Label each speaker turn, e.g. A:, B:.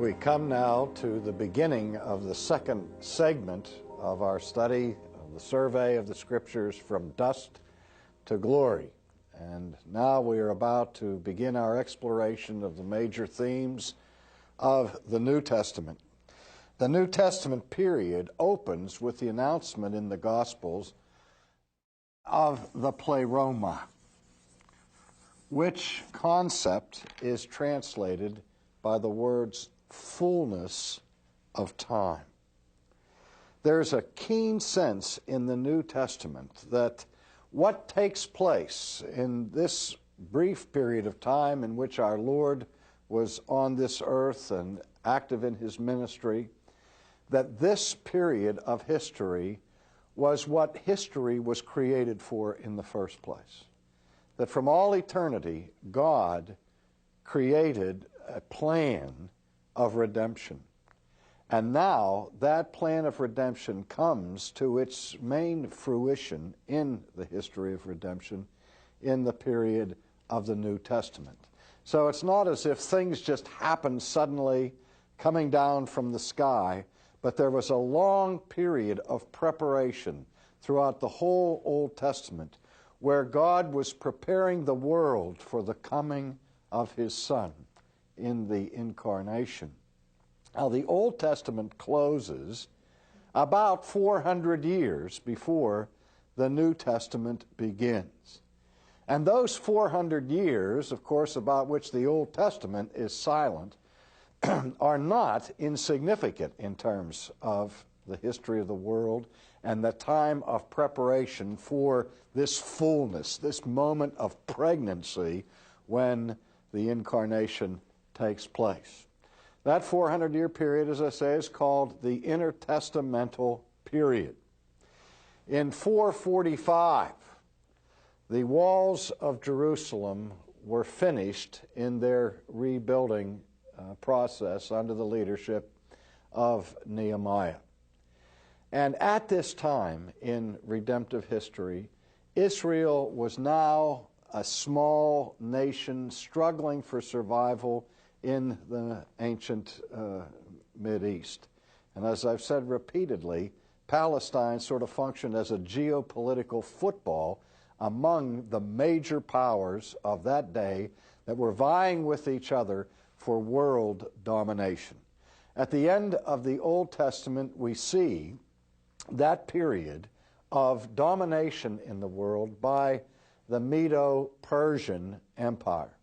A: We come now to the beginning of the second segment of our study of the survey of the Scriptures from dust to glory. And now we are about to begin our exploration of the major themes of the New Testament. The New Testament period opens with the announcement in the Gospels of the pleroma, which concept is translated by the words fullness of time. There's a keen sense in the New Testament that what takes place in this brief period of time in which our Lord was on this earth and active in his ministry, that this period of history was what history was created for in the first place. That from all eternity, God created a plan of redemption. And now that plan of redemption comes to its main fruition in the history of redemption in the period of the New Testament. So it's not as if things just happened suddenly coming down from the sky, but there was a long period of preparation throughout the whole Old Testament where God was preparing the world for the coming of his Son in the incarnation. Now, the Old Testament closes about 400 years before the New Testament begins. And those 400 years, of course, about which the Old Testament is silent, are not insignificant in terms of the history of the world and the time of preparation for this fullness, this moment of pregnancy when the incarnation takes place. That 400-year period, as I say, is called the intertestamental period. In 445, the walls of Jerusalem were finished in their rebuilding process under the leadership of Nehemiah. And at this time in redemptive history, Israel was now a small nation struggling for survival in the ancient Mideast. And as I've said repeatedly, Palestine sort of functioned as a geopolitical football among the major powers of that day that were vying with each other for world domination. At the end of the Old Testament, we see that period of domination in the world by the Medo-Persian Empire.